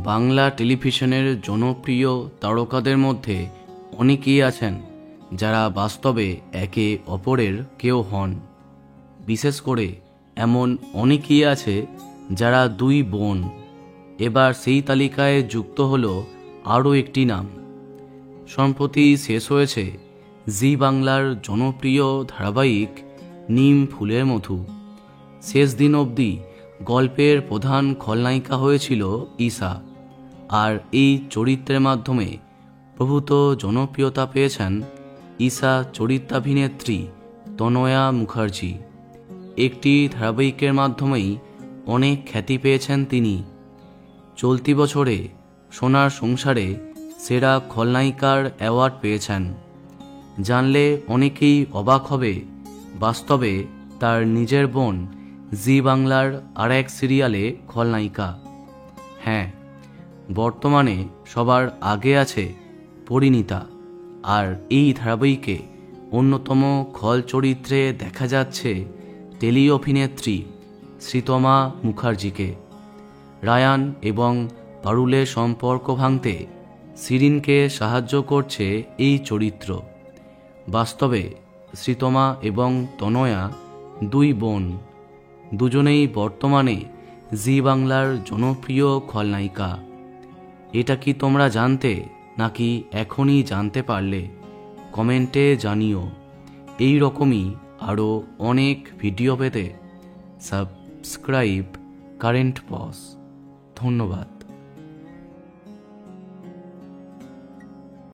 বাংলা টেলিভিশনের জনপ্রিয় তারকাদের মধ্যে অনেকেই আছেন যারা বাস্তবে একে অপরের কেউ হন। বিশেষ করে এমন অনেকেই আছে যারা দুই বোন। এবার সেই তালিকায় যুক্ত হলো আরও একটি নাম। সম্প্রতি শেষ হয়েছে জি বাংলার জনপ্রিয় ধারাবাহিক নিম ফুলের মধু। শেষ দিন অবধি গল্পের প্রধান খলনায়িকা হয়েছিল ঈশা, আর এই চরিত্রের মাধ্যমে প্রভূত জনপ্রিয়তা পেয়েছেন ঈশা চরিত্রাভিনেত্রী তনয়া মুখার্জি। একটি ধারাবাহিকের মাধ্যমেই অনেক খ্যাতি পেয়েছেন তিনি। চলতি বছরে সোনার সংসারে সেরা খলনায়িকার অ্যাওয়ার্ড পেয়েছেন। জানলে অনেকেই অবাক হবে, বাস্তবে তার নিজের বোন জি বাংলার আর এক সিরিয়ালে খলনায়িকা। হ্যাঁ, বর্তমানে সবার আগে আছে পরিণীতা, আর এই ধারাবাহিকে অন্যতম খল চরিত্রে দেখা যাচ্ছে টেলি অভিনেত্রী শ্রীতমা মুখার্জিকে। রায়ান এবং পারুলের সম্পর্ক ভাঙতে শিরিনকে সাহায্য করছে এই চরিত্র। বাস্তবে শ্রীতমা এবং তনয়া দুই বোন, দুজনেই বর্তমানে জি বাংলার জনপ্রিয় খলনায়িকা। এটা কি তোমরা জানতে, নাকি এখনই জানতে পারলে? কমেন্টে জানিও। এই রকমই আরও অনেক ভিডিও পেতে সাবস্ক্রাইব কারেন্ট পজ। ধন্যবাদ।